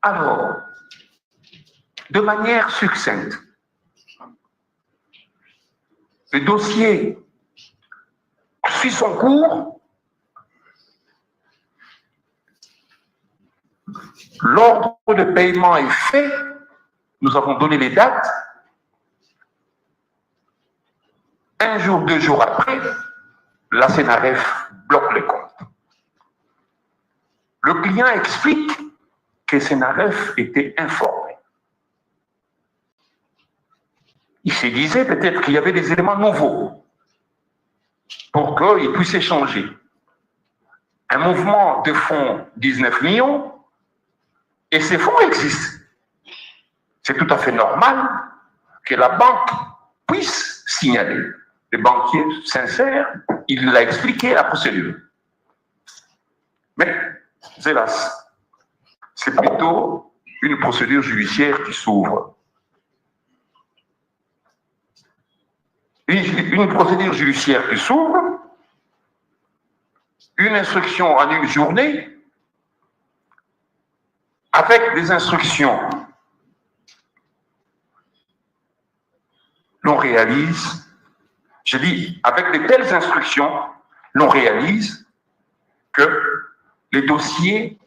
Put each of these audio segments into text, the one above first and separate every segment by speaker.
Speaker 1: Alors, de manière succincte, le dossier suit son cours. L'ordre de paiement est fait. Nous avons donné les dates. Un jour, 2 jours après, la CNRF bloque les comptes. Le client explique que CNRF était informé. Il se disait peut-être qu'il y avait des éléments nouveaux pour qu'il puisse échanger. Un mouvement de fonds 19 millions et ces fonds existent. C'est tout à fait normal que la banque puisse signaler. Le banquier sincère, il l'a expliqué la procédure. Mais, hélas, c'est plutôt une procédure judiciaire qui s'ouvre. Une procédure judiciaire qui s'ouvre, une instruction en une journée, avec des instructions, l'on réalise, je dis, avec de telles instructions, l'on réalise que le dossier,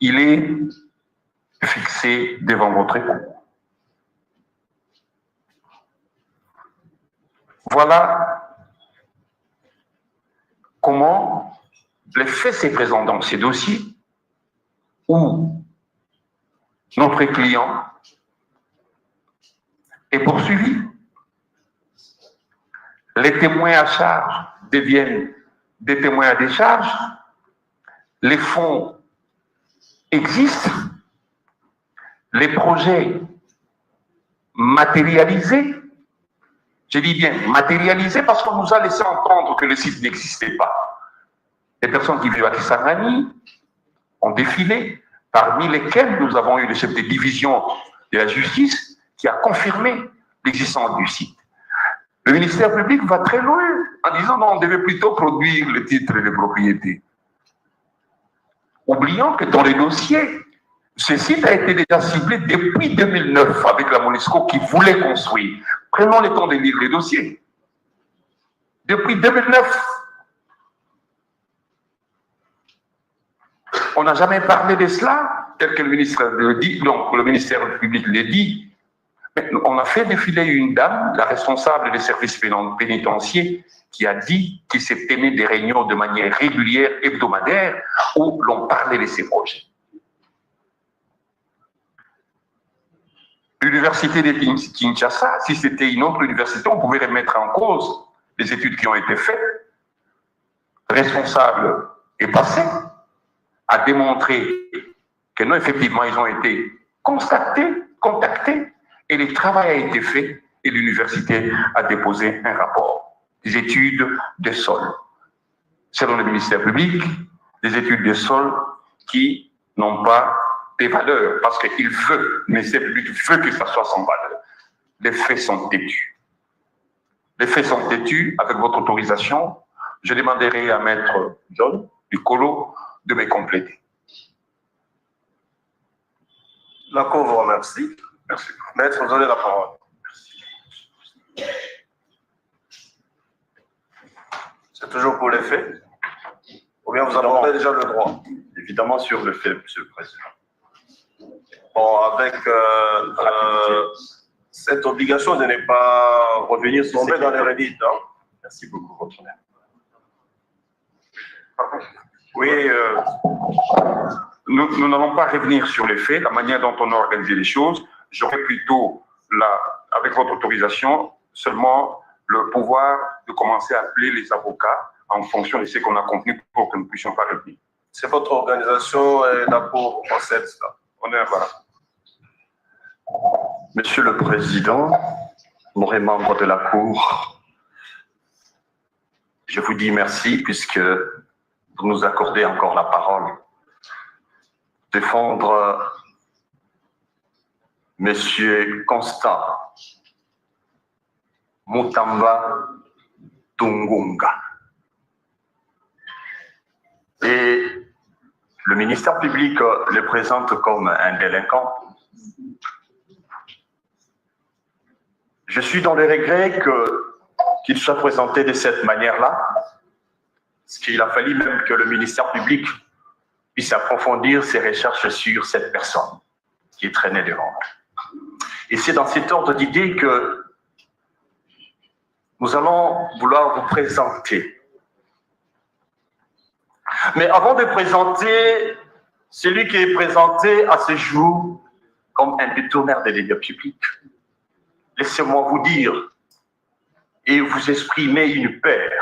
Speaker 1: il est fixé devant votre cour. Voilà comment les faits se présentent dans ces dossiers où notre client est poursuivi. Les témoins à charge deviennent des témoins à décharge. Les fonds existent. Les projets matérialisés. Je dis bien matérialisés parce qu'on nous a laissé entendre que le site n'existait pas. Les personnes qui vivent à Kisangani ont défilé, parmi lesquelles nous avons eu le chef de division de la justice qui a confirmé l'existence du site. Le ministère public va très loin en disant non, on devait plutôt produire le titre de propriété. Oublions que dans les dossiers, ce site a été déjà ciblé depuis 2009 avec la MONUSCO qui voulait construire. Prenons le temps de lire les dossiers. Depuis 2009, on n'a jamais parlé de cela, tel que le ministre le dit, donc le ministère public le dit. Mais on a fait défiler une dame, la responsable des services pénitentiaires, qui a dit qu'il s'est tenu des réunions de manière régulière, hebdomadaire, où l'on parlait de ces projets. L'université de Kinshasa, si c'était une autre université, on pouvait remettre en cause les études qui ont été faites. Responsable est passé, a démontré que non, effectivement, ils ont été contactés, et le travail a été fait, et l'université a déposé un rapport. Des études de sol. Selon le ministère public, des études de sol qui n'ont pas de valeur, parce qu'il veut, le ministère public veut que ça soit sans valeur. Les faits sont têtus. Les faits sont têtus, avec votre autorisation, je demanderai à Maître John du Colo de me compléter.
Speaker 2: La Cour vous remercie.
Speaker 1: Merci.
Speaker 2: Maître, vous avez la parole. Merci. C'est toujours pour les faits? Ou bien vous avez déjà le droit?
Speaker 3: Évidemment sur le fait, Monsieur le Président.
Speaker 2: Bon, avec cette obligation de ne pas revenir tomber dans les redites. Hein?
Speaker 3: Merci beaucoup, votre honneur.
Speaker 1: Oui, nous n'allons pas revenir sur les faits, la manière dont on a organisé les choses. J'aurais plutôt, avec votre autorisation, seulement le pouvoir de commencer à appeler les avocats en fonction de ce qu'on a contenu pour que nous ne puissions pas revenir.
Speaker 2: C'est votre organisation et la Cour procède cela.
Speaker 1: On est voilà.
Speaker 3: Monsieur le Président, les membres de la Cour, je vous dis merci puisque vous nous accordez encore la parole. Défendre Monsieur Constant Mutamba Tungunga. Et le ministère public le présente comme un délinquant. Je suis dans le regret qu'il soit présenté de cette manière-là, parce qu'il a fallu même que le ministère public puisse approfondir ses recherches sur cette personne qui est traînée devant. Et c'est dans cet ordre d'idée que nous allons vouloir vous présenter. Mais avant de présenter celui qui est présenté à ce jour comme un détourneur des deniers publics, laissez-moi vous dire et vous exprimer une peur.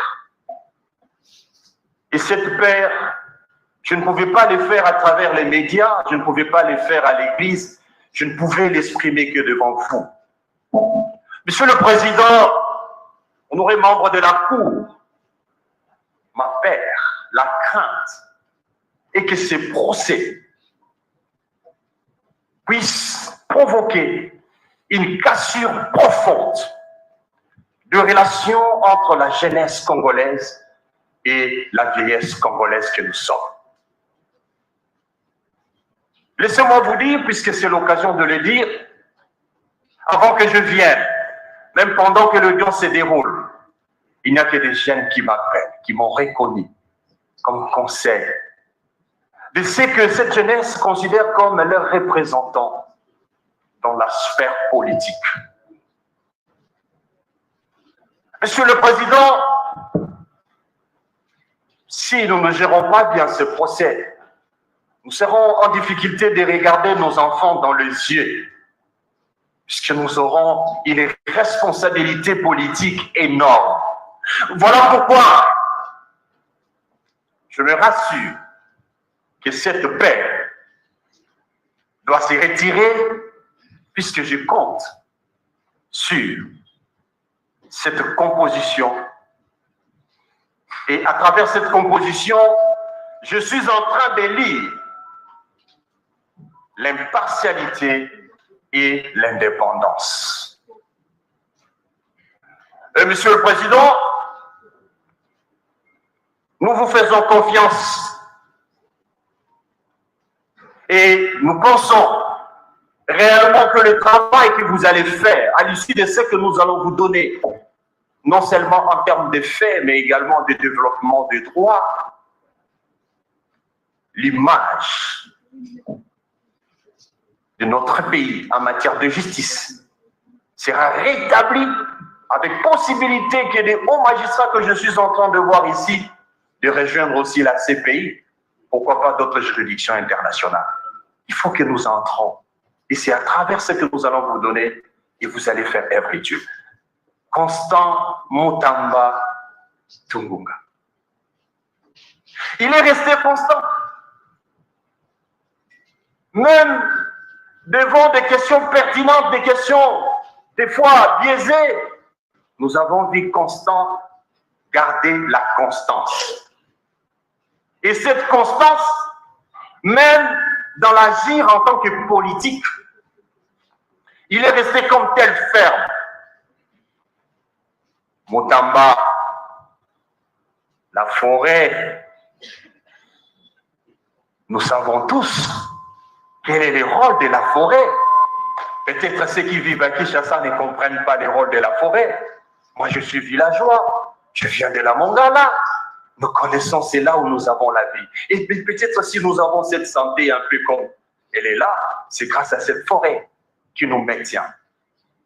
Speaker 3: Et cette peur, je ne pouvais pas le faire à travers les médias, je ne pouvais pas le faire à l'église, je ne pouvais l'exprimer que devant vous. Monsieur le Président, honoré membre de la Cour, ma peur, la crainte est que ces procès puissent provoquer une cassure profonde de relations entre la jeunesse congolaise et la vieillesse congolaise que nous sommes. Laissez-moi vous dire, puisque c'est l'occasion de le dire, avant que je vienne, même pendant que l'audience se déroule, il n'y a que des jeunes qui m'appellent, qui m'ont reconnu comme conseil de ce que cette jeunesse considère comme leur représentant dans la sphère politique. Monsieur le Président, si nous ne gérons pas bien ce procès, nous serons en difficulté de regarder nos enfants dans les yeux, puisque nous aurons une responsabilité politique énorme. Voilà pourquoi je me rassure que cette paix doit se retirer, puisque je compte sur cette composition. Et à travers cette composition, je suis en train de lire l'impartialité et l'indépendance. Et Monsieur le Président, nous vous faisons confiance et nous pensons réellement que le travail que vous allez faire à l'issue de ce que nous allons vous donner, non seulement en termes de faits, mais également de développement des droits, l'image de notre pays en matière de justice sera rétablie avec possibilité que les hauts magistrats que je suis en train de voir ici, de rejoindre aussi la CPI, pourquoi pas d'autres juridictions internationales. Il faut que nous entrons. Et c'est à travers ce que nous allons vous donner et vous allez faire œuvre utile. Constant Mutamba Tungunga. Il est resté constant. Même devant des questions pertinentes, des questions des fois biaisées, nous avons vu Constant garder la constance. Et cette constance, même dans l'agir en tant que politique, il est resté comme tel ferme. Mutamba, la forêt, nous savons tous quel est le rôle de la forêt. Peut-être ceux qui vivent à Kinshasa ne comprennent pas le rôle de la forêt. Moi, je suis villageois, je viens de la Mongala. Nous connaissons, c'est là où nous avons la vie. Et peut-être si nous avons cette santé un peu comme elle est là, c'est grâce à cette forêt qui nous maintient.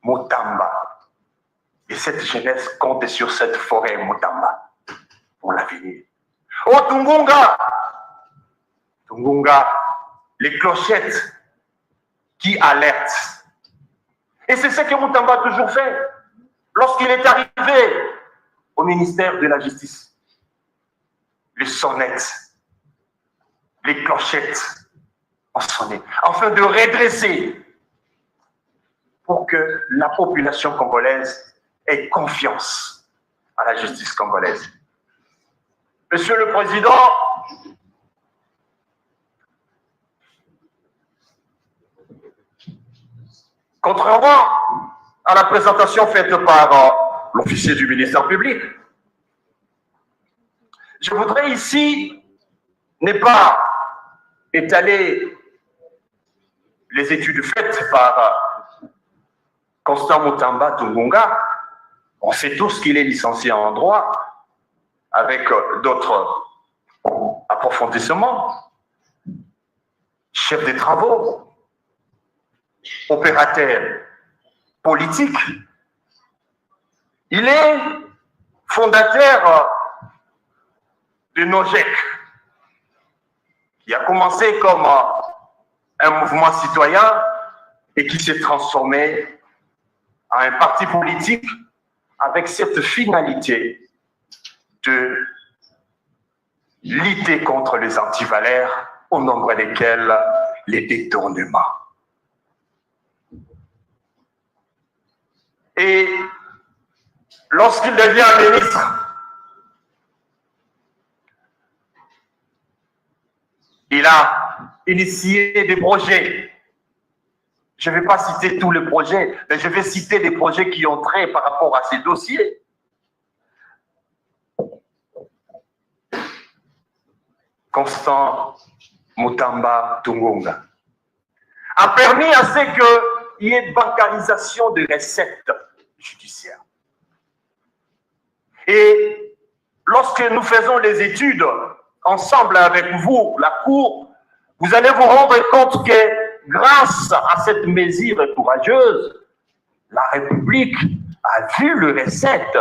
Speaker 3: Mutamba. Et cette jeunesse compte sur cette forêt Mutamba pour l'avenir. Oh Tungunga! Tungunga, les clochettes qui alertent. Et c'est ce que Mutamba a toujours fait lorsqu'il est arrivé au ministère de la Justice. Les sonnettes, les clochettes ont sonné, afin de redresser pour que la population congolaise ait confiance à la justice congolaise. Monsieur le Président, contrairement à la présentation faite par l'officier du ministère public, je voudrais ici ne pas étaler les études faites par Constant Mutamba Tungunga. On sait tous qu'il est licencié en droit, avec d'autres approfondissements, chef des travaux, opérateur politique. Il est fondateur de NOJEC, qui a commencé comme un mouvement citoyen et qui s'est transformé en un parti politique avec cette finalité de lutter contre les antivalaires, au nombre desquels les détournements. Et lorsqu'il devient ministre, il a initié des projets. Je ne vais pas citer tous les projets, mais je vais citer des projets qui ont trait par rapport à ces dossiers. Constant Mutamba Tungunga a permis à ce qu'il y ait bancarisation de recettes judiciaires. Et lorsque nous faisons les études ensemble avec vous, la Cour, vous allez vous rendre compte que grâce à cette mesure courageuse, la République a vu les recettes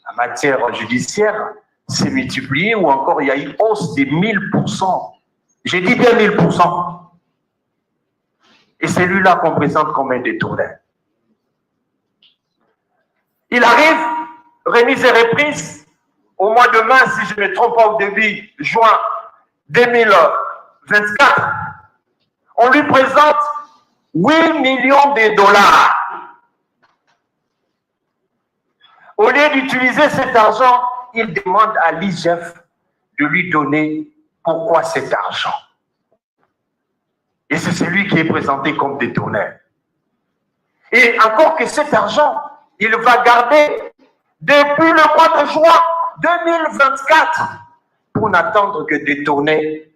Speaker 3: en matière judiciaire s'est multiplié ou encore il y a eu hausse de 1000%. J'ai dit bien 1000%. Et c'est lui-là qu'on présente comme un détourné. Il arrive, remise et reprise, au mois de mai, si je ne me trompe pas, au début juin 2024, on lui présente 8 millions de dollars. Au lieu d'utiliser cet argent, il demande à l'IGF de lui donner pourquoi cet argent. Et c'est celui qui est présenté comme détourné. Et encore que cet argent, il va garder depuis le mois de juin 2024 pour n'attendre que détourner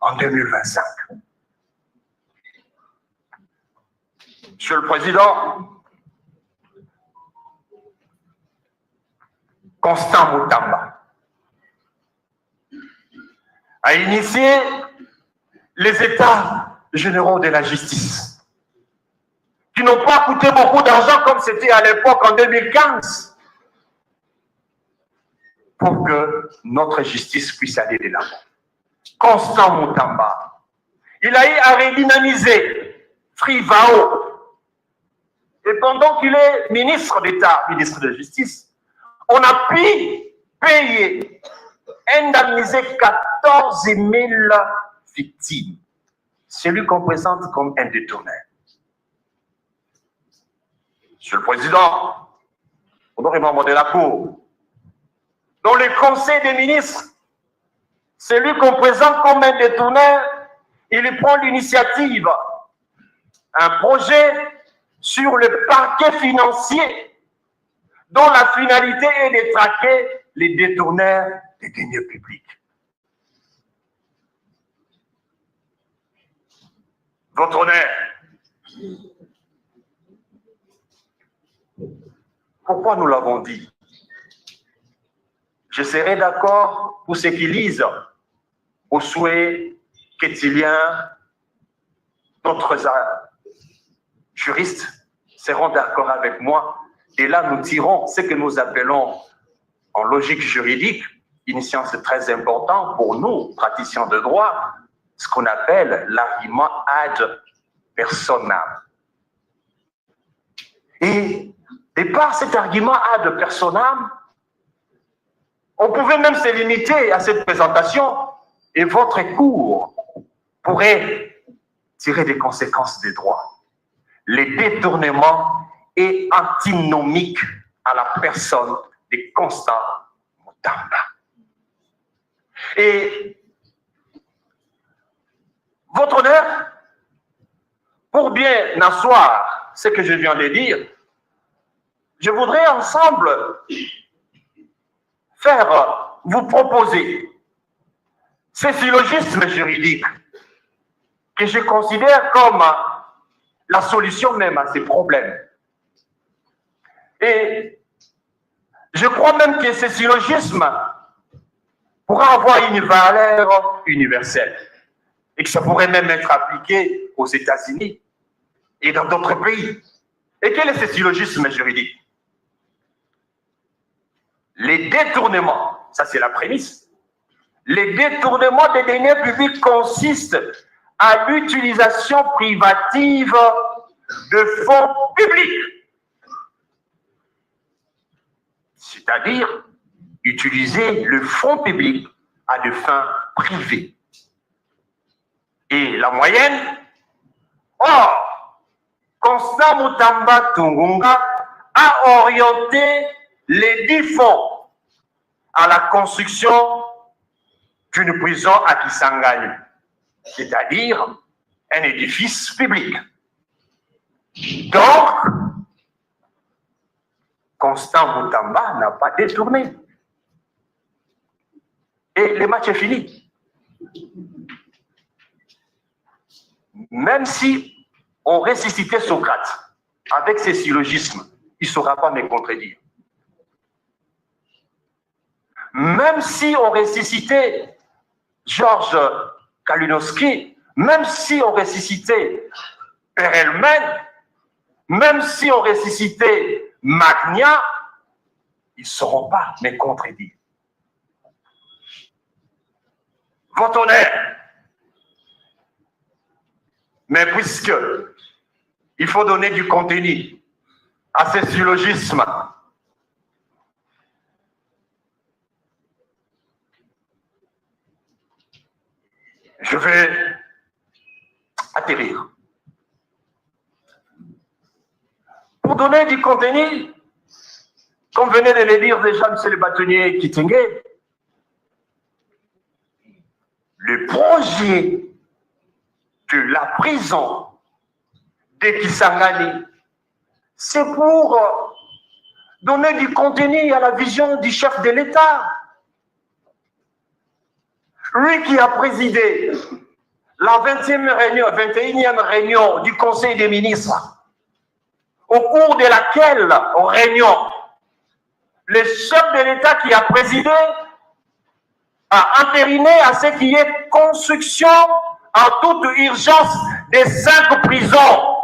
Speaker 3: en 2025. Monsieur le Président, Constant Mutamba a initié les États généraux de la justice, qui n'ont pas coûté beaucoup d'argent comme c'était à l'époque en 2015, pour que notre justice puisse aller de l'avant. Constant Mutamba, il a eu à redynamiser Frivao. Et pendant qu'il est ministre d'État, ministre de Justice, on a pu payer, indemniser 14 000 victimes. C'est lui qu'on présente comme un détourné. Monsieur le Président, honorable de la Cour, dans le Conseil des ministres, c'est lui qu'on présente comme un détourné. Il prend l'initiative, un projet sur le parquet financier dont la finalité est de traquer les détourneurs des deniers publics. Votre honneur, pourquoi nous l'avons dit? Je serai d'accord pour ceux qui lisent au souhait qu'Étilien, d'autres juristes seront d'accord avec moi. Et là, nous tirons ce que nous appelons en logique juridique, une science très importante pour nous, praticiens de droit, ce qu'on appelle l'argument ad personam. Et par cet argument ad personam, on pouvait même se limiter à cette présentation et votre cours pourrait tirer des conséquences des droits. Les détournements est antinomique à la personne de Constant Mutamba. Et votre honneur, pour bien asseoir ce que je viens de dire, je voudrais ensemble vous proposer ces syllogismes juridiques que je considère comme la solution même à ces problèmes. Et je crois même que ce syllogisme pourra avoir une valeur universelle et que ça pourrait même être appliqué aux États-Unis et dans d'autres pays. Et quel est ce syllogisme juridique? Les détournements, ça c'est la prémisse, les détournements des deniers publics consistent à l'utilisation privative de fonds publics. C'est-à-dire utiliser le fonds public à des fins privées. Et la moyenne, Constant Mutamba Tungunga a orienté les 10 fonds à la construction d'une prison à Kisangani, c'est-à-dire un édifice public. Donc, Constant Mutamba n'a pas détourné. Et le match est fini. Même si on ressuscitait Socrate avec ses syllogismes, il ne saura pas me contredire. Même si on ressuscitait Georges Kalinowski, même si on ressuscitait Perelman, même si on ressuscitait Magna, ils ne sauront pas me contredire. Votre honneur. Mais puisque il faut donner du contenu à ces syllogismes, je vais atterrir. Pour donner du contenu, comme venait de le dire déjà M. le bâtonnier Kitenge, le projet de la prison de Kisangani, c'est pour donner du contenu à la vision du chef de l'État. Lui qui a présidé la 21e réunion du Conseil des ministres, au cours de laquelle réunion, le chef de l'État qui a présidé a entériné à ce qu'il y ait construction en toute urgence des 5 prisons.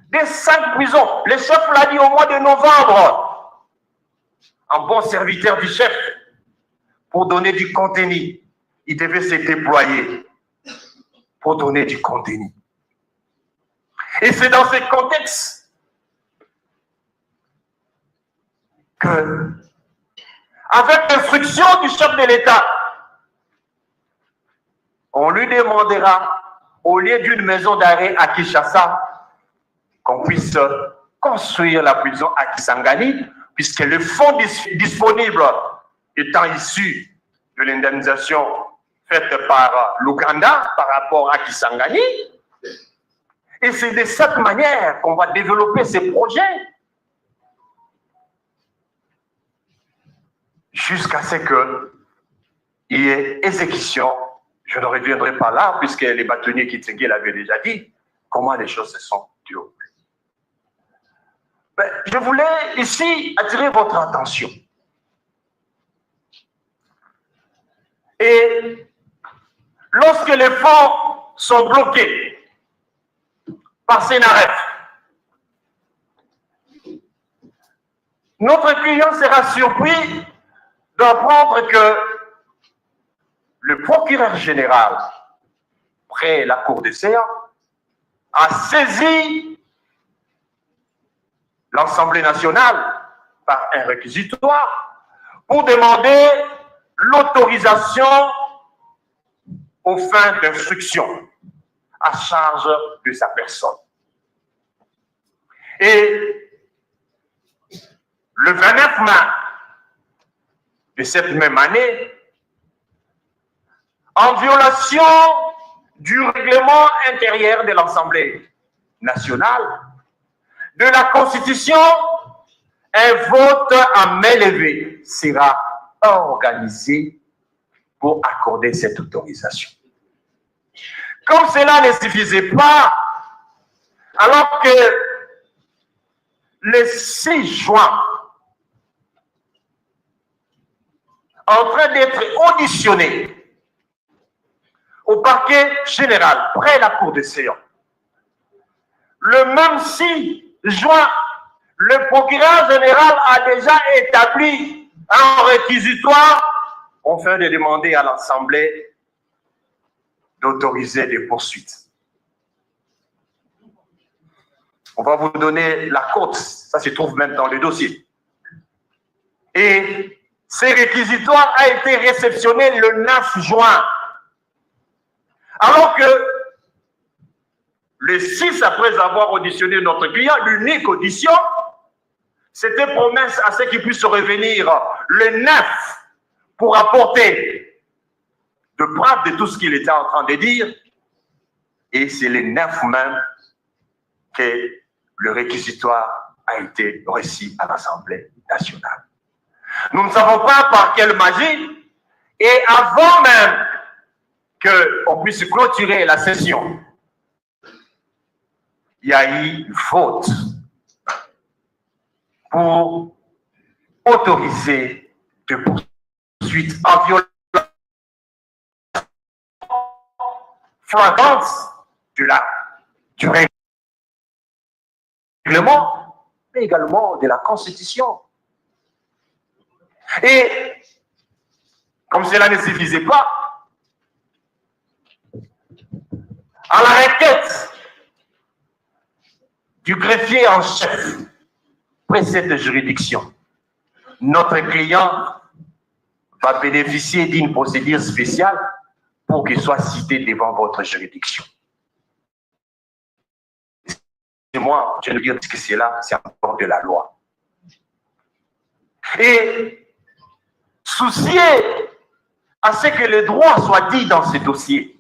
Speaker 3: Des 5 prisons. Le chef l'a dit au mois de novembre. Un bon serviteur du chef, pour donner du contenu, il devait se déployer pour donner du contenu. Et c'est dans ce contexte que, avec l'instruction du chef de l'État, on lui demandera, au lieu d'une maison d'arrêt à Kinshasa, qu'on puisse construire la prison à Kisangani, puisque le fonds disponible étant issu de l'indemnisation faite par l'Ouganda par rapport à Kisangani. Et c'est de cette manière qu'on va développer ces projets jusqu'à ce qu'il y ait exécution. Je ne reviendrai pas là, puisque les bâtonniers Kitenge l'avaient déjà dit, comment les choses se sont déroulées. Je voulais ici attirer votre attention. Et lorsque les fonds sont bloqués par Sénaref, notre client sera surpris d'apprendre que le procureur général, près la Cour des séances, a saisi l'Assemblée nationale par un réquisitoire pour demander l'autorisation aux fins d'instruction à charge de sa personne. Et le 29 mai de cette même année, en violation du règlement intérieur de l'Assemblée nationale, de la Constitution, un vote à main levée sera organisé pour accorder cette autorisation. Comme cela ne suffisait pas, alors que le 6 juin, en train d'être auditionné au parquet général, près de la cour de Sion, le même 6 juin, le procureur général a déjà établi un réquisitoire afin de demander à l'Assemblée d'autoriser des poursuites. On va vous donner la cote, ça se trouve même dans le dossier. Et ce réquisitoire a été réceptionné le 9 juin. Alors que le 6, après avoir auditionné notre client, l'unique audition, c'était promesse à ceux qui puissent revenir le 9 pour apporter de preuves de tout ce qu'il était en train de dire. Et c'est le 9 même que le réquisitoire a été reçu à l'Assemblée nationale. Nous ne savons pas par quelle magie, et avant même qu'on puisse clôturer la session, il y a eu une faute pour autoriser des poursuites en violation flagrante du règlement, mais également de la Constitution. Et comme cela ne suffisait pas, à la requête du greffier en chef près cette juridiction, notre client va bénéficier d'une procédure spéciale pour qu'il soit cité devant votre juridiction. Et moi, je ne veux dire que c'est là, c'est encore de la loi. Et soucier à ce que le droit soit dit dans ce dossier,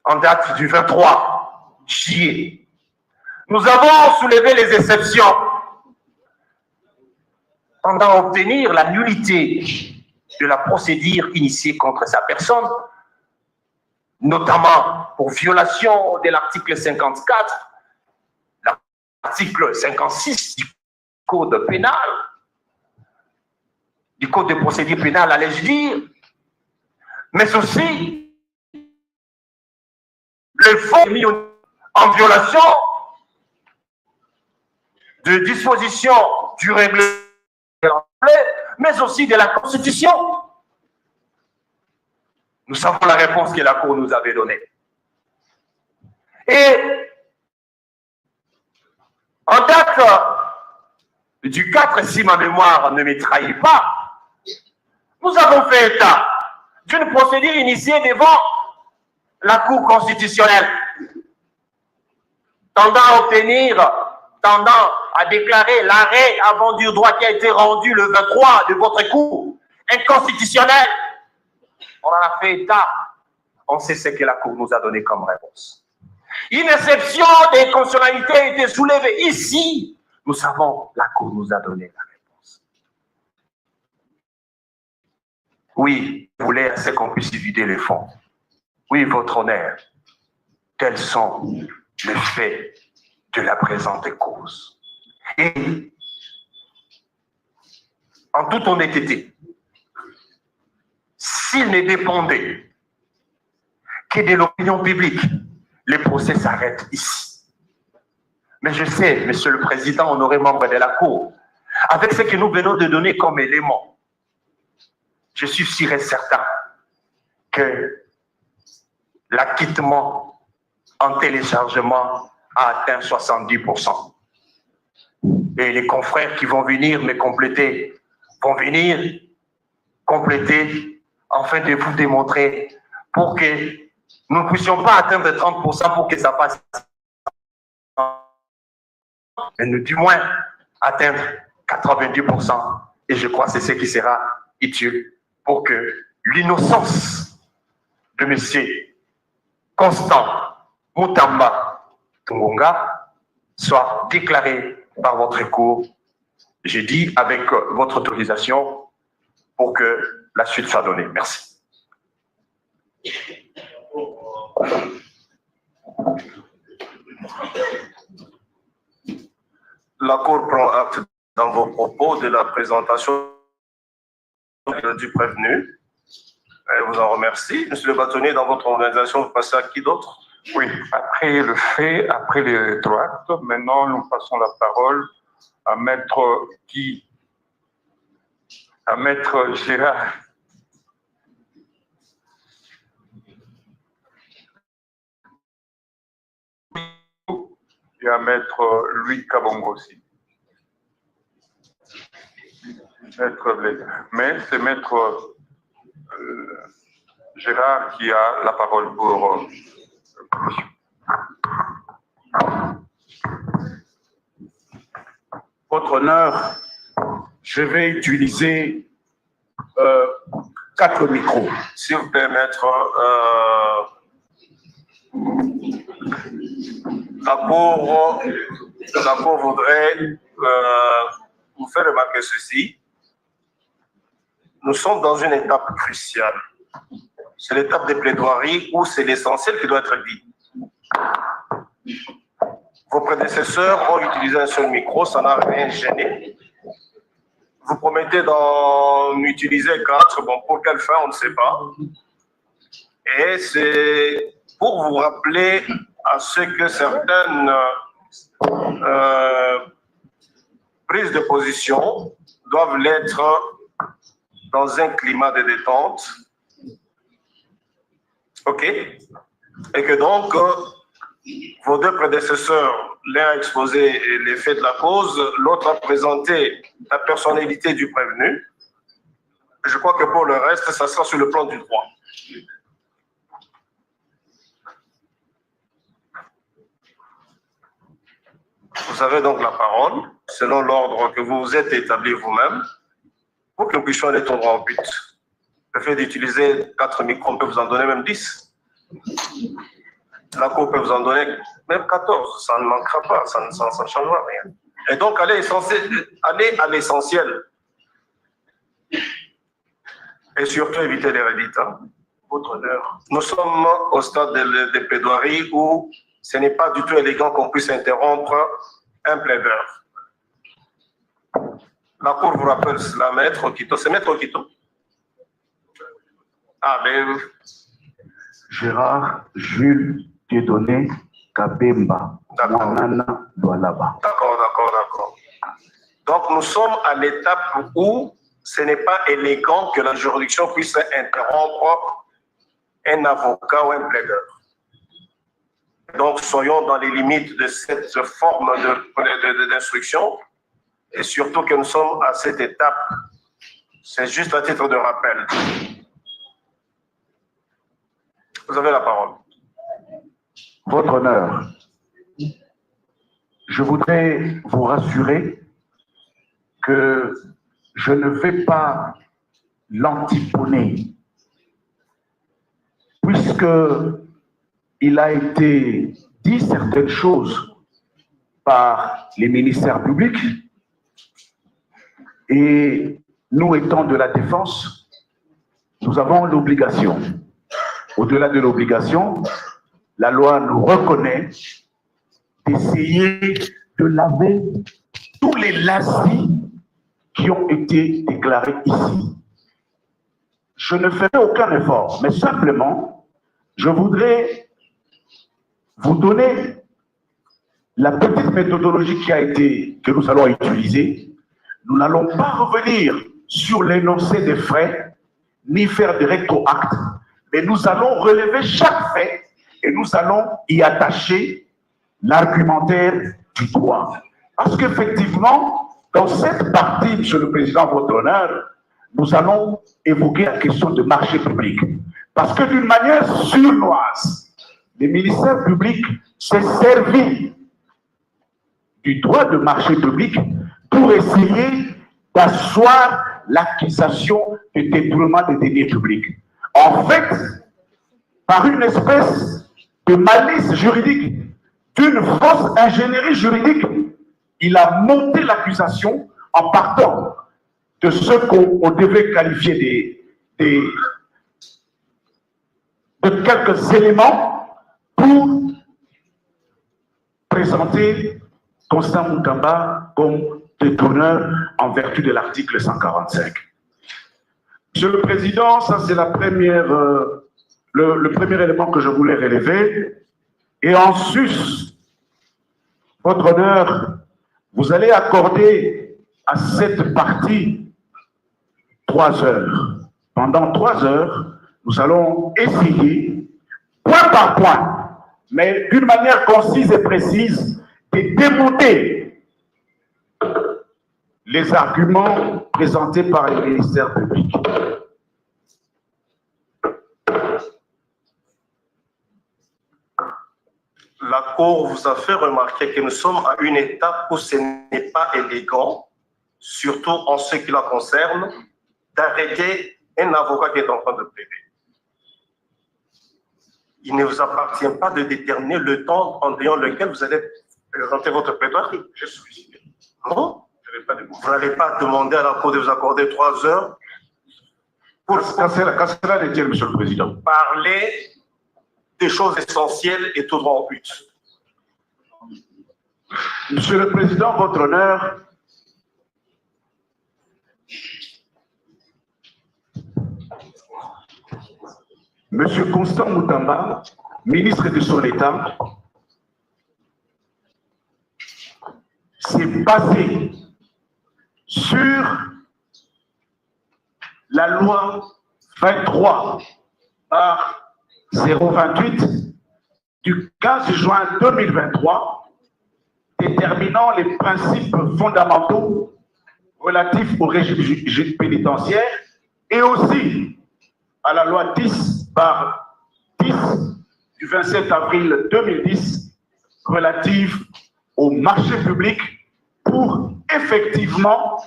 Speaker 3: en date du 23 juillet, nous avons soulevé les exceptions tendant à obtenir la nullité de la procédure initiée contre sa personne, notamment pour violation de l'article 54, l'article 56 du Code pénal, du Code de procédure pénale, allais-je dire, mais aussi le fond mis en violation de dispositions du règlement, mais aussi de la Constitution. Nous savons la réponse que la Cour nous avait donnée. Et en date du 4, si ma mémoire ne me trahit pas, nous avons fait état d'une procédure initiée devant la Cour constitutionnelle, tendant à déclarer l'arrêt avant du droit qui a été rendu le 23 de votre Cour inconstitutionnel. On en a fait état. On sait ce que la Cour nous a donné comme réponse. Une exception d'inconstitutionnalité a été soulevée. Ici, nous savons, la Cour nous a donné la réponse. Oui, vous voulez qu'on puisse vider les fonds. Oui, votre honneur. Tels sont les faits de la présente cause. Et, en toute honnêteté, s'il ne dépendait que de l'opinion publique, les procès s'arrêtent ici. Mais je sais, Monsieur le Président, honoré membre de la Cour, avec ce que nous venons de donner comme élément, je suis sûr et certain que l'acquittement en téléchargement a atteint 70%. Et les confrères qui vont venir me compléter vont venir compléter afin de vous démontrer pour que nous ne puissions pas atteindre 30% pour que ça passe. Mais nous, du moins, atteindre 90%. Et je crois que c'est ce qui sera utile pour que l'innocence de M. Constant Mutamba Tungonga soit déclarée par votre Cour, j'ai dit avec votre autorisation, pour que la suite soit donnée. Merci.
Speaker 2: La Cour prend acte dans vos propos de la présentation du prévenu. Elle vous en remercie. Monsieur le bâtonnier, dans votre organisation, vous passez à qui d'autre?
Speaker 1: Oui, après le fait, après les rétroactes, maintenant nous passons la parole à Maître Guy, à Maître Gérard. Et à Maître Louis Kabongo aussi. Maître Blaise. Mais c'est Maître Gérard qui a la parole pour
Speaker 4: Votre honneur, je vais utiliser 4 micros.
Speaker 2: S'il vous plaît, maître, la Cour voudrait vous faire remarquer ceci. Nous sommes dans une étape cruciale. C'est l'étape des plaidoiries où c'est l'essentiel qui doit être dit. Vos prédécesseurs ont utilisé un seul micro, ça n'a rien gêné. Vous promettez d'en utiliser 4, bon, pour quelle fin, on ne sait pas. Et c'est pour vous rappeler à ce que certaines prises de position doivent l'être dans un climat de détente. OK? Et que donc, vos deux prédécesseurs, l'un a exposé les faits de la cause, l'autre a présenté la personnalité du prévenu. Je crois que pour le reste, ça sera sur le plan du droit. Vous avez donc la parole, selon l'ordre que vous vous êtes établi vous-même, pour que nous puissions aller tout droit au but. Le fait d'utiliser 4 micros, on peut vous en donner même 10. La Cour peut vous en donner même 14. Ça ne manquera pas, ça ne changera rien. Et donc, allez à l'essentiel. Et surtout, éviter les redites. Votre honneur. Nous sommes au stade des plaidoiries où ce n'est pas du tout élégant qu'on puisse interrompre un plaideur. La Cour vous rappelle cela, Maître Okito. C'est Maître Okito? Ah, mais...
Speaker 4: Gérard Jules Dieudonné Kabemba.
Speaker 2: D'accord. D'accord. Donc, nous sommes à l'étape où ce n'est pas élégant que la juridiction puisse interrompre un avocat ou un plaideur. Donc, soyons dans les limites de cette forme d'instruction et surtout que nous sommes à cette étape. C'est juste à titre de rappel. Vous avez la parole.
Speaker 4: Votre honneur, je voudrais vous rassurer que je ne vais pas l'antiponer, puisque il a été dit certaines choses par les ministères publics et nous étant de la défense, nous avons l'obligation. Au-delà de l'obligation, la loi nous reconnaît d'essayer de laver tous les lacis qui ont été déclarés ici. Je ne ferai aucun effort, mais simplement, je voudrais vous donner la petite méthodologie que nous allons utiliser. Nous n'allons pas revenir sur l'énoncé des frais, ni faire des rétroactes, mais nous allons relever chaque fait et nous allons y attacher l'argumentaire du droit. Parce qu'effectivement, dans cette partie, Monsieur le Président, votre honneur, nous allons évoquer la question de marché public. Parce que d'une manière sournoise, le ministère public s'est servi du droit de marché public pour essayer d'asseoir l'accusation de détournement des deniers publics. En fait, par une espèce de malice juridique, d'une fausse ingénierie juridique, il a monté l'accusation en partant de ce qu'on devait qualifier de quelques éléments pour présenter Constant Moutamba comme détourneur en vertu de l'article 145. Monsieur le Président, ça c'est la première, le premier élément que je voulais relever. Et en sus, votre honneur, vous allez accorder à cette partie 3 heures. Pendant 3 heures, nous allons essayer, point par point, mais d'une manière concise et précise, de démonter les arguments présentés par le ministère public.
Speaker 2: La Cour vous a fait remarquer que nous sommes à une étape où ce n'est pas élégant, surtout en ce qui la concerne, d'arrêter un avocat qui est en train de plaider. Il ne vous appartient pas de déterminer le temps en dehors lequel vous allez présenter votre plaidoirie.
Speaker 4: Je suis.
Speaker 2: Non, vous n'allez pas demander à la Cour de vous accorder 3 heures pour
Speaker 4: cela le dire, Monsieur le Président.
Speaker 2: Parler des choses essentielles et tout droit au but.
Speaker 4: Monsieur le Président, votre honneur, Monsieur Constant Moutamba, ministre de son État, s'est basé sur la loi 23/028 du 15 juin 2023 déterminant les principes fondamentaux relatifs au régime pénitentiaire et aussi à la loi 10/10 du 27 avril 2010 relative au marché public pour effectivement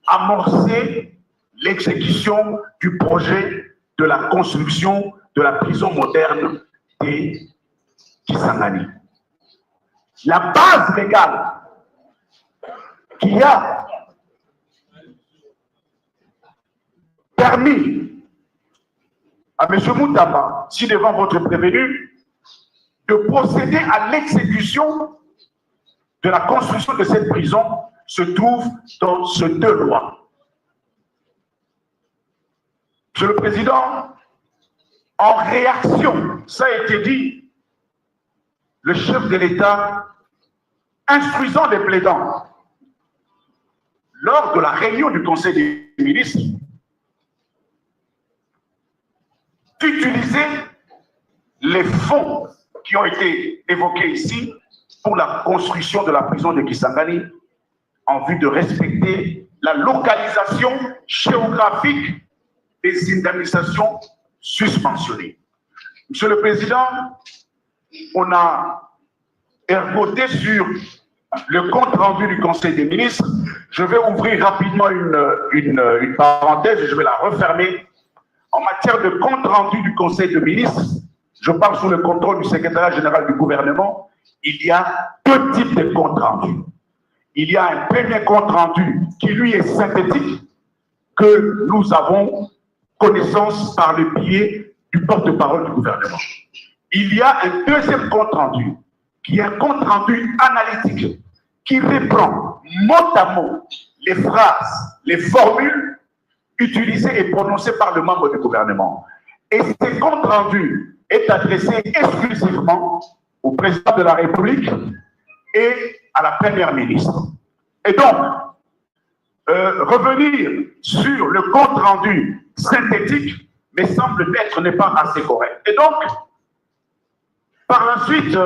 Speaker 4: amorcer l'exécution du projet de la construction de la prison moderne de Kisangani. La base légale qui a permis à M. Moutamba, si devant votre prévenu, de procéder à l'exécution de la construction de cette prison se trouve dans ces 2 lois. Monsieur le Président, en réaction, ça a été dit, le chef de l'État, instruisant les plaidants, lors de la réunion du Conseil des ministres, d'utiliser les fonds qui ont été évoqués ici pour la construction de la prison de Kisangani en vue de respecter la localisation géographique des indemnisations suspensionnées. Monsieur le Président, on a ergoté sur le compte rendu du Conseil des ministres. Je vais ouvrir rapidement une parenthèse et je vais la refermer. En matière de compte rendu du Conseil des ministres, je parle sous le contrôle du secrétariat général du gouvernement, il y a 2 types de comptes rendus. Il y a un premier compte rendu qui, lui, est synthétique, que nous avons connaissance par le biais du porte-parole du gouvernement. Il y a un deuxième compte rendu, qui est un compte rendu analytique, qui reprend mot à mot les phrases, les formules utilisées et prononcées par le membre du gouvernement. Et ce compte rendu est adressé exclusivement au président de la République et à la première ministre. Et donc, revenir sur le compte rendu synthétique me semble être n'est pas assez correct. Et donc, par la suite,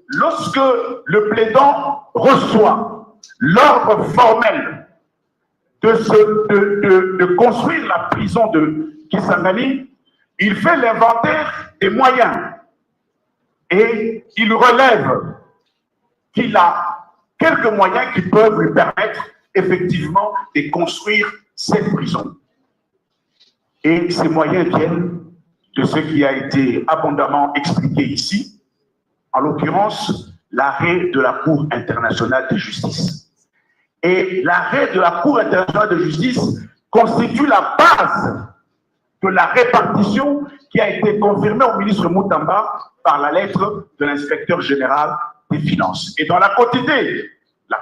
Speaker 4: lorsque le plaidant reçoit l'ordre formel de construire la prison de Kisangani, il fait l'inventaire des moyens et il relève qu'il a quelques moyens qui peuvent lui permettre effectivement de construire cette prison. Et ces moyens viennent de ce qui a été abondamment expliqué ici, en l'occurrence l'arrêt de la Cour internationale de justice. Et l'arrêt de la Cour internationale de justice constitue la base de la répartition qui a été confirmée au ministre Moutamba par la lettre de l'inspecteur général des finances. Et dans la quotité, la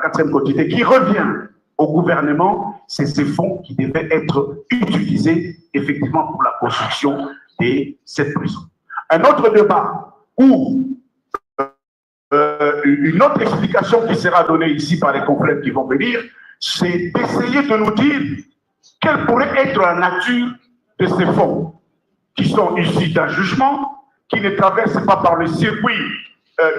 Speaker 4: quatrième quotité qui revient au gouvernement, c'est ces fonds qui devaient être utilisés effectivement pour la construction de cette prison. Un autre débat ou une autre explication qui sera donnée ici par les confrères qui vont venir, c'est d'essayer de nous dire quelle pourrait être la nature de ces fonds qui sont issus d'un jugement, qui ne traversent pas par le circuit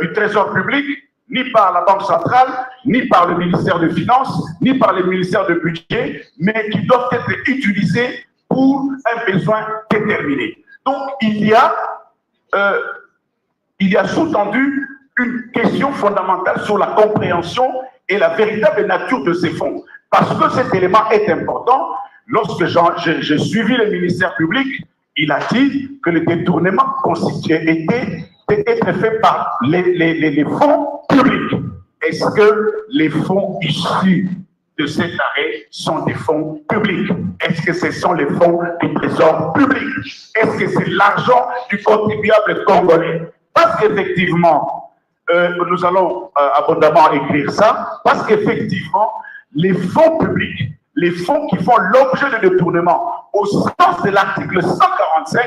Speaker 4: du Trésor public, ni par la Banque centrale, ni par le ministère des Finances, ni par le ministère du Budget, mais qui doivent être utilisés pour un besoin déterminé. Donc, il y a sous-tendu une question fondamentale sur la compréhension et la véritable nature de ces fonds. Parce que cet élément est important. Lorsque j'ai suivi le ministère public, il a dit que le détournement était être fait par les fonds publics. Est-ce que les fonds issus de cet arrêt sont des fonds publics? Est-ce que ce sont les fonds du Trésor public? Est-ce que c'est l'argent du contribuable congolais? Parce qu'effectivement, nous allons abondamment écrire ça, parce qu'effectivement, les fonds publics, les fonds qui font l'objet de détournement, au sens de l'article 145,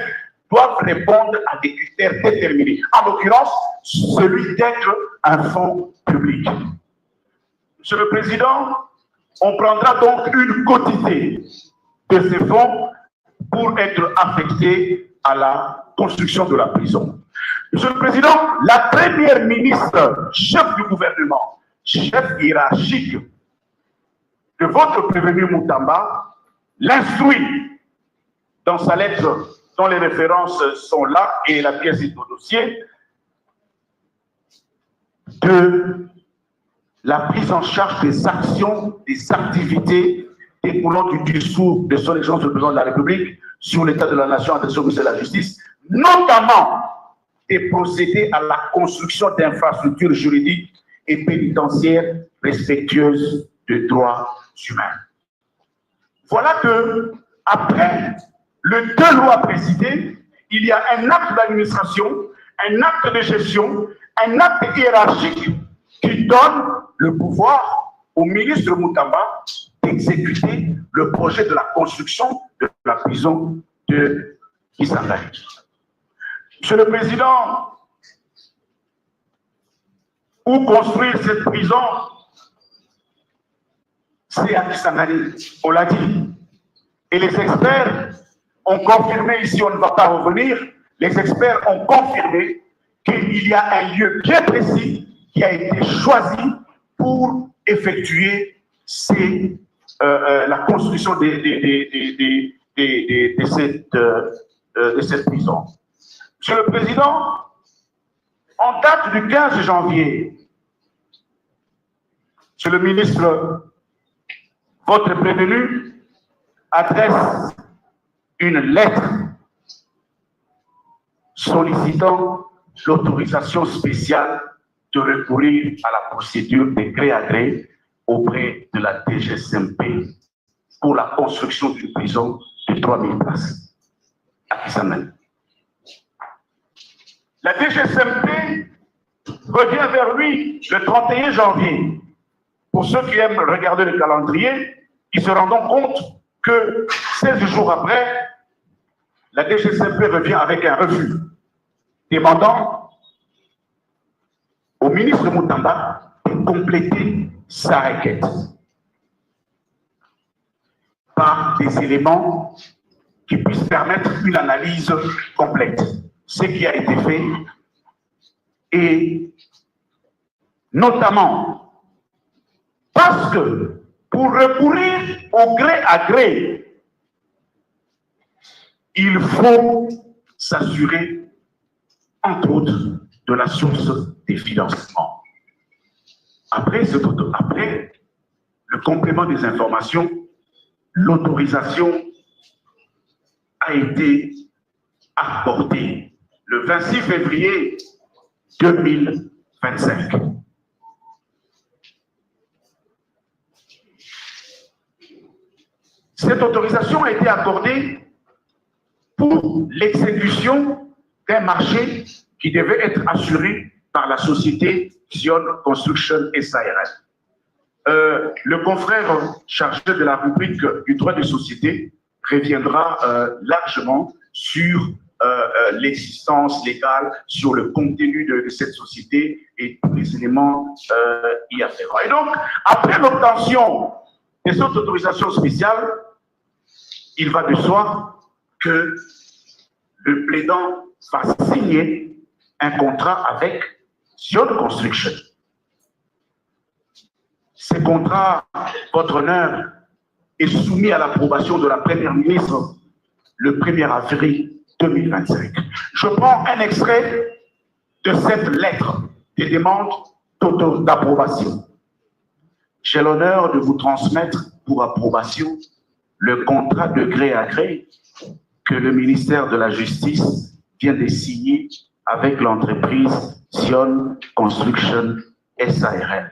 Speaker 4: doivent répondre à des critères déterminés. En l'occurrence, celui d'être un fonds public. Monsieur le Président, on prendra donc une quotité de ces fonds pour être affectés à la construction de la prison. Monsieur le Président, la première ministre, chef du gouvernement, chef hiérarchique de votre prévenu Moutamba, l'instruit dans sa lettre dont les références sont là et la pièce est au dossier, de la prise en charge des actions, des activités découlant du discours de son Excellence le Président de la République sur l'état de la nation et sur de la justice, notamment des procédés à la construction d'infrastructures juridiques et pénitentiaires respectueuses des droits humains. Voilà que, après les deux lois précitées, il y a un acte d'administration, un acte de gestion, un acte hiérarchique qui donne le pouvoir au ministre Moutamba d'exécuter le projet de la construction de la prison de Kisangani. Monsieur le Président, où construire cette prison? C'est à Kisangani, on l'a dit. Et les experts ont confirmé, ici on ne va pas revenir, les experts ont confirmé qu'il y a un lieu bien précis qui a été choisi pour effectuer la construction de cette prison. Monsieur le Président, en date du 15 janvier, Monsieur le ministre, votre prévenu adresse une lettre sollicitant l'autorisation spéciale de recourir à la procédure de gré à gré auprès de la DGSMP pour la construction d'une prison de 3000 places à Kisangani. La DGSMP revient vers lui le 31 janvier. Pour ceux qui aiment regarder le calendrier, ils se rendront compte que 16 jours après, la DGSMP revient avec un refus demandant au ministre Moutamba de compléter sa requête par des éléments qui puissent permettre une analyse complète. Ce qui a été fait, et notamment parce que pour recourir au gré à gré, il faut s'assurer, entre autres, de la source des financements. Après le complément des informations, l'autorisation a été accordée le 26 février 2025. Cette autorisation a été accordée pour l'exécution d'un marché qui devait être assuré par la société Zion Construction SARL. Le confrère chargé de la rubrique du droit des sociétés reviendra largement sur l'existence légale, sur le contenu de cette société et tous les éléments y afférents. Et donc, après l'obtention de cette autorisation spéciale, il va de soi que le plaidant va signer un contrat avec Zion Construction. Ce contrat, votre honneur, est soumis à l'approbation de la Première ministre le 1er avril 2025. Je prends un extrait de cette lettre de demande d'approbation. J'ai l'honneur de vous transmettre pour approbation le contrat de gré à gré que le ministère de la Justice vient de signer avec l'entreprise Zion Construction SARL.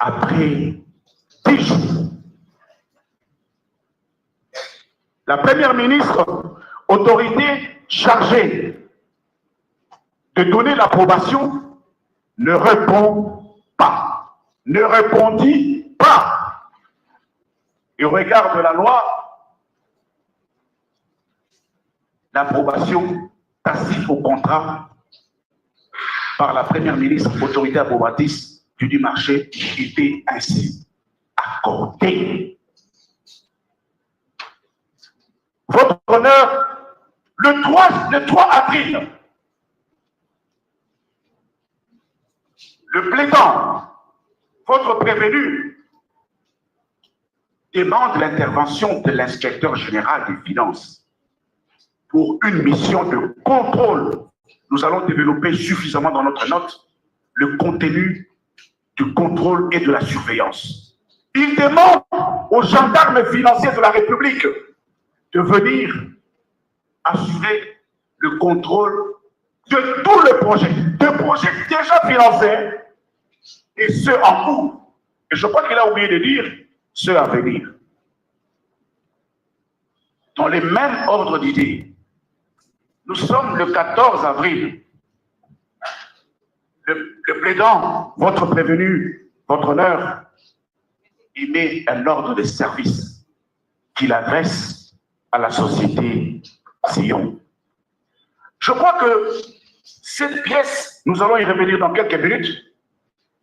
Speaker 4: Après 10 jours, la Première ministre, autorité chargée de donner l'approbation, ne répond pas, ne répondit pas. Et au regard de la loi, l'approbation tacite au contrat par la Première ministre, autorité approbatrice du marché, était ainsi accordée. Votre honneur, le 3 avril, le plaidant, votre prévenu, demande l'intervention de l'inspecteur général des finances pour une mission de contrôle. Nous allons développer suffisamment dans notre note le contenu du contrôle et de la surveillance. Il demande aux gendarmes financiers de la République de venir assurer le contrôle de tout le projet, de projets déjà financés et ceux en cours. Et je crois qu'il a oublié de dire ceux à venir. Dans les mêmes ordres d'idées, nous sommes le 14 avril. Le plaidant, votre prévenu, votre honneur, émet un ordre de service qu'il adresse à la société Zion. Je crois que cette pièce, nous allons y revenir dans quelques minutes,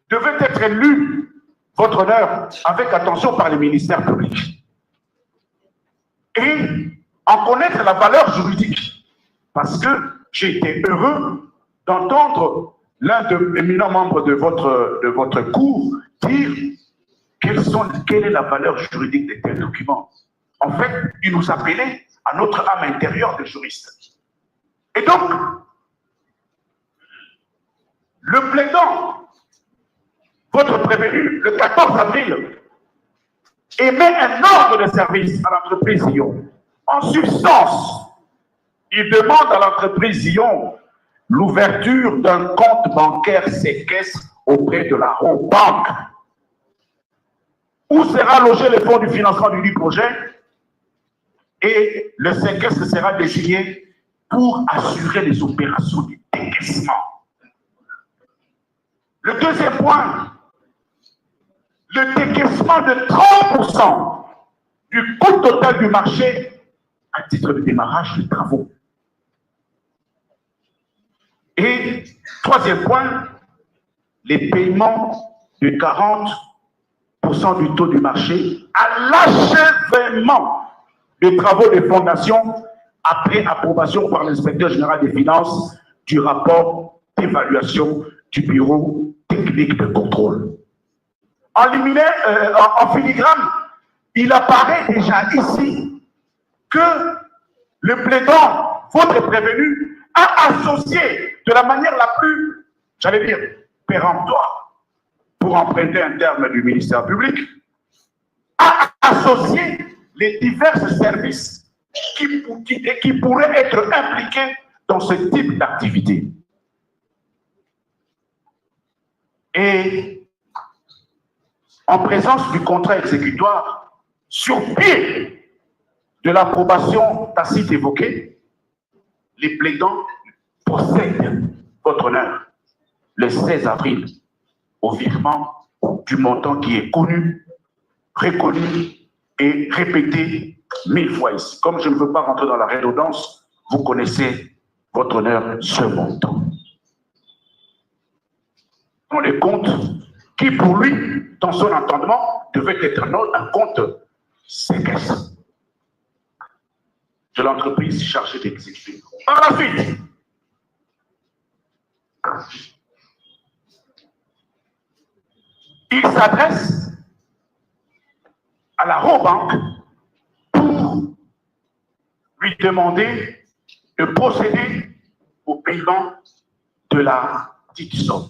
Speaker 4: devait être lue, votre honneur, avec attention par les ministères publics. Et en connaître la valeur juridique. Parce que j'ai été heureux d'entendre l'un des éminents membres de votre cour dire quelle est la valeur juridique de tels documents. En fait, il nous appelait à notre âme intérieure de juriste. Et donc, le plaidant, votre prévenu, le 14 avril, émet un ordre de service à l'entreprise Zion. En substance, il demande à l'entreprise Zion l'ouverture d'un compte bancaire séquestre auprès de la Home Bank, où sera logé le fonds du financement du projet et le séquestre sera désigné pour assurer les opérations de décaissement. Le deuxième point, le décaissement de 30% du coût total du marché à titre de démarrage des travaux. Et troisième point, les paiements de 40% du taux du marché à l'achèvement des travaux de fondation après approbation par l'inspecteur général des finances du rapport d'évaluation du bureau technique de contrôle. En filigrane, il apparaît déjà ici que le plaidant, votre prévenu, a associé de la manière la plus, j'allais dire, péremptoire, pour emprunter un terme du ministère public, a associé les divers services qui pourraient être impliqués dans ce type d'activité. Et en présence du contrat exécutoire, sur pied de l'approbation tacite évoquée, les plaidants possèdent votre honneur le 16 avril au virement du montant qui est connu, reconnu et répété 1000 fois ici. Comme je ne veux pas rentrer dans la redondance, vous connaissez, votre honneur, ce montant. On les compte qui, pour lui, dans son entendement, devait être un compte séquestre de l'entreprise chargée d'exécuter. Par la suite, il s'adresse à la Robank pour lui demander de procéder au paiement de la dite somme.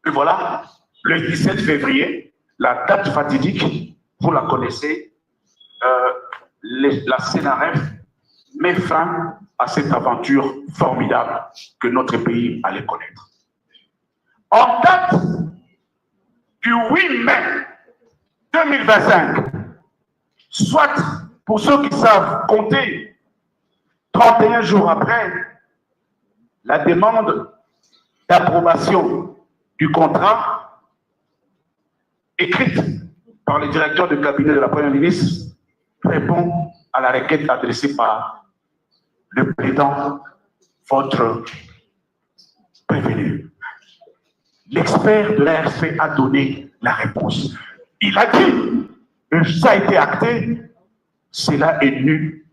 Speaker 4: Et voilà, le 17 février, la date fatidique, vous la connaissez, la CNRF met fin à cette aventure formidable que notre pays allait connaître. En date du 8 mai 2025, soit pour ceux qui savent compter, 31 jours après, la demande d'approbation du contrat écrite par le directeur de cabinet de la Première ministre répond à la requête adressée par le plaidant, votre prévenu. L'expert de l'ARC a donné la réponse. Il a dit que ça a été acté, cela est nul.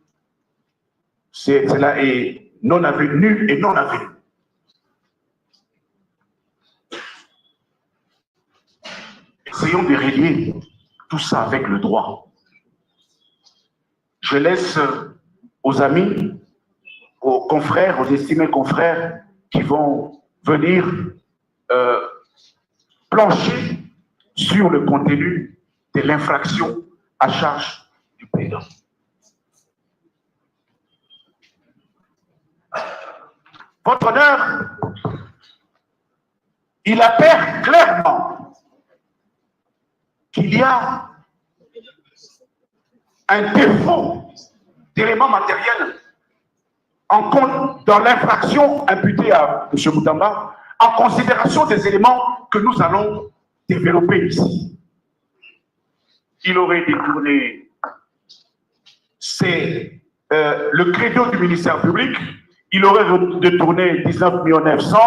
Speaker 4: Cela est non avenu, nul et non avenu. Essayons de relier tout ça avec le droit. Je laisse aux amis, aux confrères, aux estimés confrères qui vont venir plancher sur le contenu de l'infraction à charge du plaidant. Votre honneur, il apparaît clairement qu'il y a un défaut d'éléments matériels dans l'infraction imputée à M. Moutamba, en considération des éléments que nous allons développer ici. Il aurait détourné le credo du ministère public, il aurait détourné 19 900 000,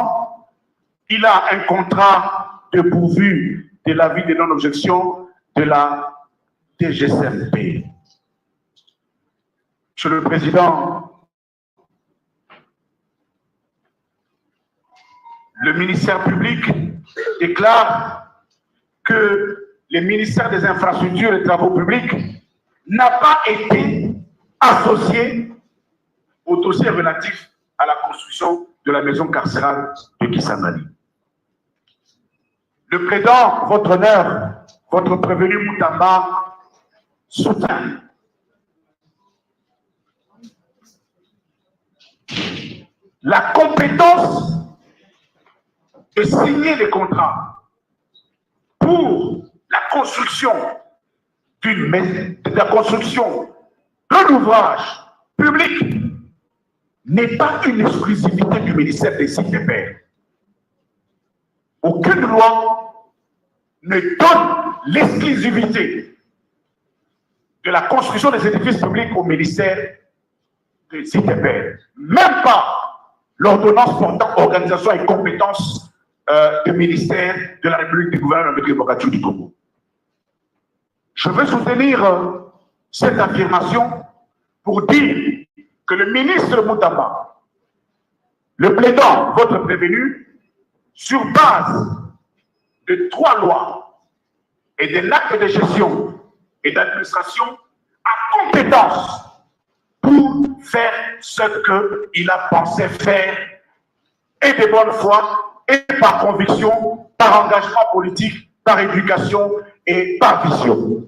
Speaker 4: il a un contrat de pourvu de l'avis de non-objection de la DGCMP. Monsieur le Président, le ministère public déclare que le ministère des Infrastructures et des Travaux publics n'a pas été associé au dossier relatif à la construction de la maison carcérale de Kisangani. Le plaidant, votre honneur, votre prévenu Moutamba, soutient la compétence de signer les contrats pour la construction d'un ouvrage public n'est pas une exclusivité du ministère des CPPR. Aucune loi ne donne l'exclusivité de la construction des édifices publics au ministère des CPPR. Même pas l'ordonnance portant organisation et compétences du ministère de la République du gouvernement démocratique du Congo. Je veux soutenir cette affirmation pour dire que le ministre Moutamba, le plaidant, votre prévenu, sur base de 3 lois et de l'acte de gestion et d'administration, a compétence pour faire ce qu'il a pensé faire, et de bonne foi, et par conviction, par engagement politique, par éducation et par vision.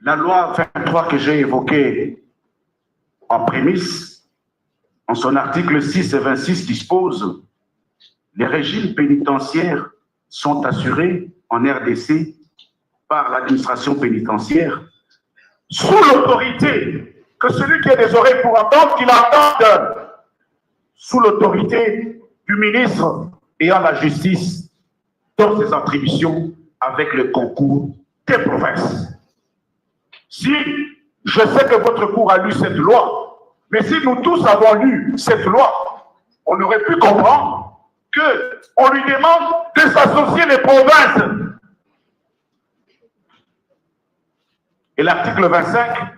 Speaker 4: La loi 23 que j'ai évoquée en prémisse, en son article 6 et 26, dispose les régimes pénitentiaires sont assurés en RDC par l'administration pénitentiaire sous l'autorité que celui qui a des oreilles pour entendre, qu'il entende, sous l'autorité du ministre ayant la justice dans ses attributions avec le concours des provinces. Si je sais que votre cour a lu cette loi, mais si nous tous avons lu cette loi, on aurait pu comprendre qu'on lui demande de s'associer les provinces. Et l'article 25,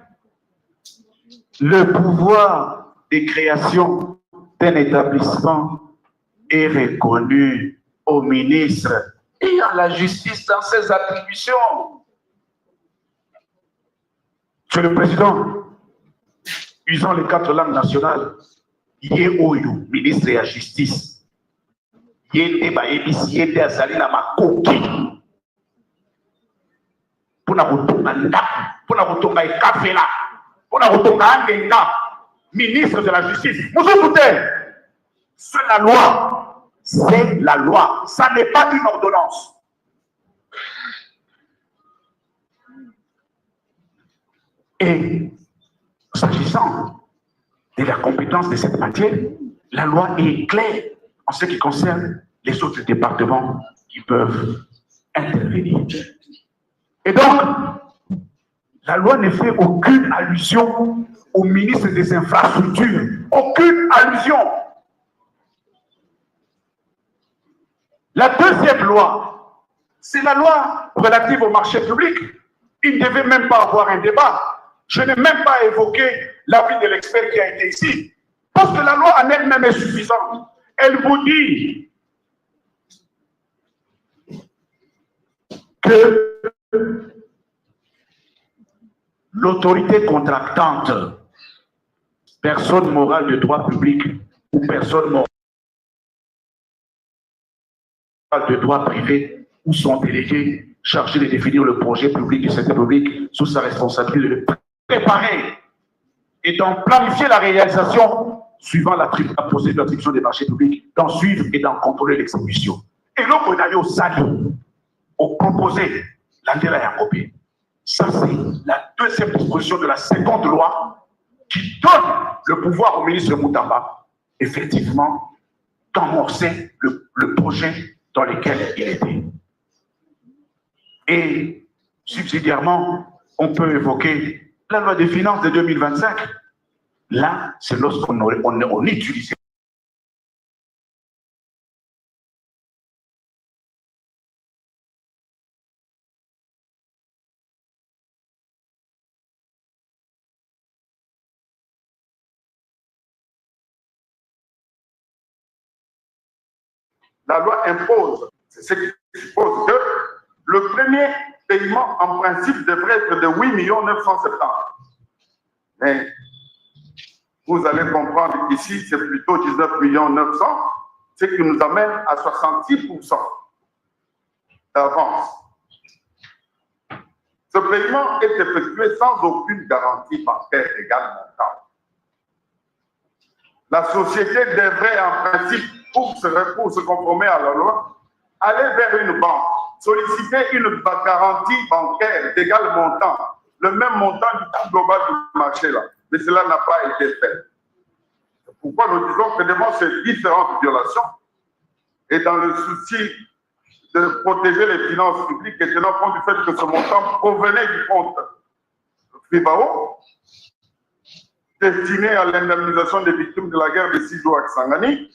Speaker 4: le pouvoir de création d'un établissement est reconnu au ministre ayant la justice dans ses attributions. Monsieur le Président, usant les 4 langues nationales, Yé Oyo, ministre de la Justice, Yé Baébis, Yé Azali na Makoki, pour la Rotonga et Kafela, pour la Rotonga Angenga, ministre de la Justice. Vous écoutez, c'est la loi, c'est la loi, ça n'est pas une ordonnance. Et s'agissant de la compétence de cette matière, la loi est claire en ce qui concerne les autres départements qui peuvent intervenir. Et donc, la loi ne fait aucune allusion au ministre des Infrastructures. Aucune allusion. La deuxième loi, c'est la loi relative au marché public. Il ne devait même pas avoir un débat. Je n'ai même pas évoqué l'avis de l'expert qui a été ici. Parce que la loi en elle-même est suffisante. Elle vous dit que l'autorité contractante, personne morale de droit public ou personne morale de droit privé ou son délégué chargé de définir le projet public et secteur public sous sa responsabilité de le préparer et d'en planifier la réalisation suivant la procédure d'attribution des marchés publics, d'en suivre et d'en contrôler l'exécution. Et l'autre on a eu au SALI, au proposé, l'Andela Yakobé. Ça, c'est la deuxième disposition de la seconde loi qui donne le pouvoir au ministre Moutamba, effectivement, d'amorcer le projet dans lequel il était. Et subsidiairement, on peut évoquer la loi des finances de 2025. Là, c'est lorsqu'on utilise
Speaker 1: la loi impose, c'est ce qui suppose que le premier paiement en principe devrait être de 8 970 000. Mais vous allez comprendre qu'ici, c'est plutôt 19 900 000, ce qui nous amène à 66% d'avance. Ce paiement est effectué sans aucune garantie bancaire égale montant. La société devrait en principe, pour se conformer à la loi, aller vers une banque, solliciter une garantie bancaire d'égal montant, le même montant du coût global du marché là. Mais cela n'a pas été fait. C'est pourquoi nous disons que devant ces différentes violations, et dans le souci de protéger les finances publiques et tenant compte du fait que ce montant provenait du compte FIBAO, destiné à l'indemnisation des victimes de la guerre de 6 jours à Kisangani,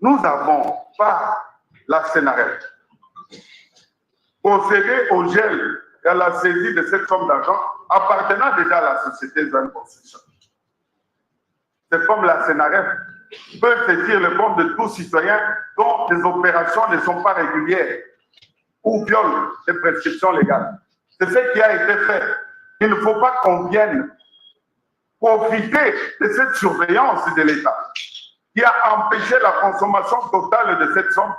Speaker 1: nous avons, par la CNRF, procédé au gel et à la saisie de cette somme d'argent appartenant déjà à la société Zone Construction. C'est comme la CNRF peut saisir le compte de tout citoyen dont les opérations ne sont pas régulières ou violent les prescriptions légales. C'est ce qui a été fait. Il ne faut pas qu'on vienne profiter de cette surveillance de l'État qui a empêché la consommation totale de cette somme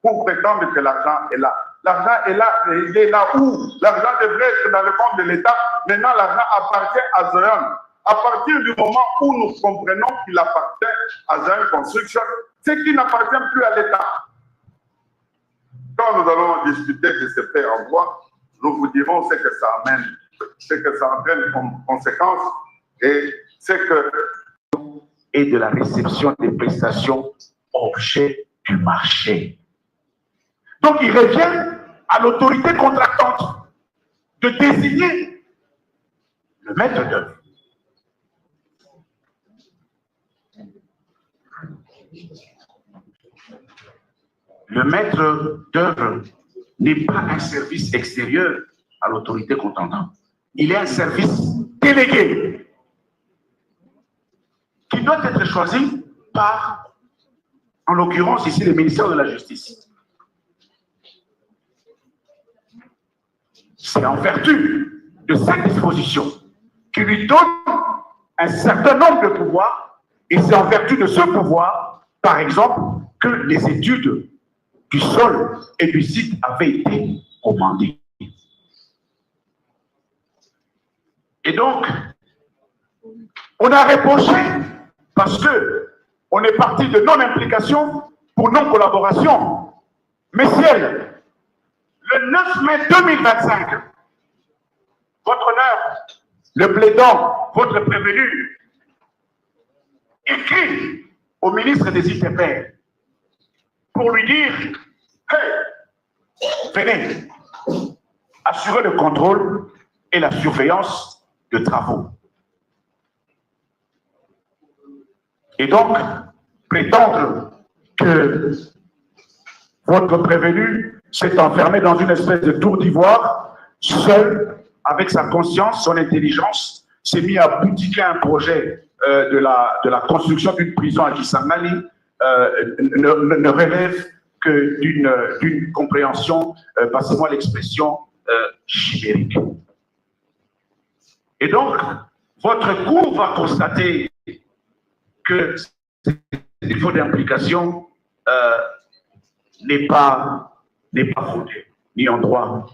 Speaker 1: pour prétendre que l'argent est là. L'argent est là, il est là où? L'argent devrait être dans le compte de l'État. Maintenant, l'argent appartient à Zoyan.
Speaker 4: à partir du moment où nous comprenons qu'il appartient à Zion Construction, c'est qu'il n'appartient plus à l'État. Quand nous allons discuter de ces faits en droit, nous vous dirons ce que ça amène, ce que ça entraîne comme conséquence et ce que... Et de la réception des prestations objet du marché. Donc il revient à l'autorité contractante de désigner le maître d'œuvre. Le maître d'œuvre n'est pas un service extérieur à l'autorité contractante. Il est un service délégué qui doit être choisi par, en l'occurrence ici, le ministère de la Justice. C'est en vertu de cette disposition qui lui donne un certain nombre de pouvoirs, et c'est en vertu de ce pouvoir, par exemple, que les études du sol et du site avaient été commandées. Et donc, on a reproché parce que on est parti de non-implication pour non-collaboration. Messieurs, le 9 mai 2025, votre honneur, le plaidant, votre prévenu, écrit au ministre des ITP pour lui dire « Hey, venez, assurer le contrôle et la surveillance de travaux. » Et donc, prétendre que votre prévenu s'est enfermé dans une espèce de tour d'ivoire, seul, avec sa conscience, son intelligence, s'est mis à boutiquer un projet de la construction d'une prison à Kisangani, ne relève que d'une compréhension, passez-moi l'expression, chimérique. Et donc, votre cour va constater que ce défaut d'implication n'est pas fondé, ni en droit,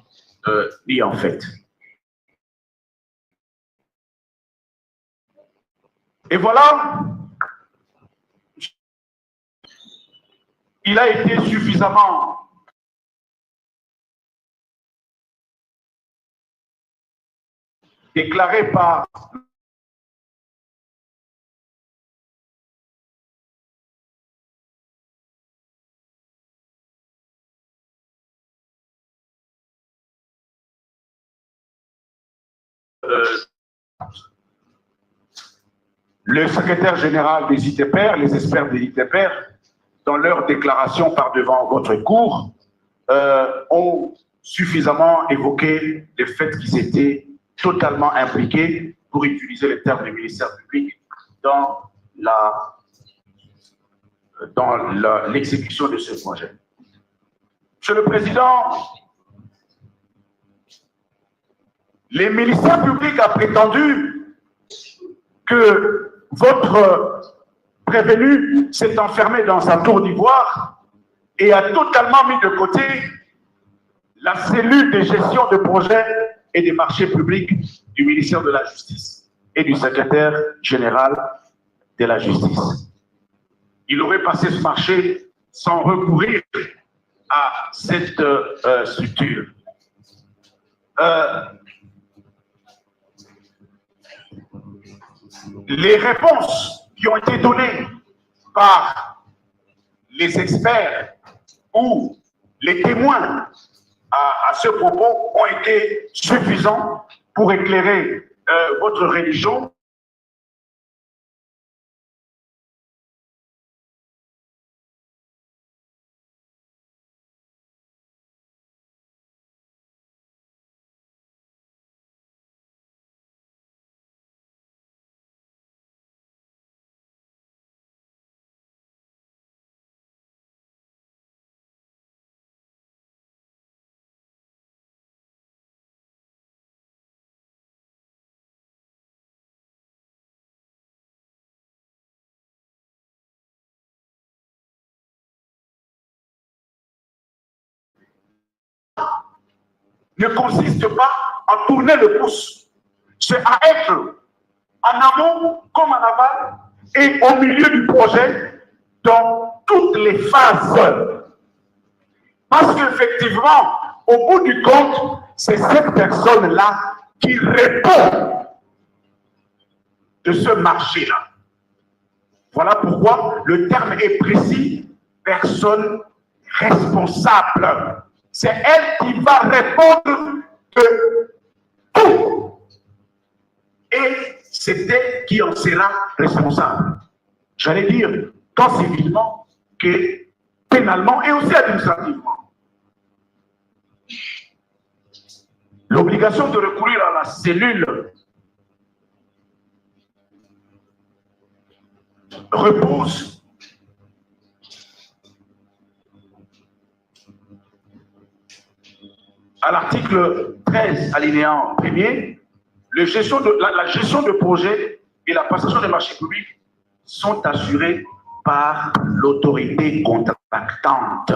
Speaker 4: ni en fait. Et voilà, il a été suffisamment déclaré par le secrétaire général des ITPR, les experts des ITPR, dans leur déclaration par devant votre cour, ont suffisamment évoqué le fait qu'ils étaient totalement impliqués, pour utiliser les termes du ministère public, dans l'exécution de ce projet. Monsieur le Président, le ministère public a prétendu que votre prévenu s'est enfermé dans sa tour d'ivoire et a totalement mis de côté la cellule de gestion de projets et des marchés publics du ministère de la Justice et du secrétaire général de la Justice. Il aurait passé ce marché sans recourir à cette structure. Les réponses qui ont été données par les experts ou les témoins à ce propos ont été suffisants pour éclairer votre religion. Ne consiste pas à tourner le pouce, c'est à être en amont comme en aval, et au milieu du projet, dans toutes les phases. Parce qu'effectivement, au bout du compte, c'est cette personne-là qui répond de ce marché-là. Voilà pourquoi le terme est précis, personne responsable. C'est elle qui va répondre de tout. Et c'est elle qui en sera responsable. J'allais dire, tant civilement que pénalement et aussi administrativement. L'obligation de recourir à la cellule repose à l'article 13, alinéa 1er, la gestion de projet et la passation des marchés publics sont assurés par l'autorité contractante.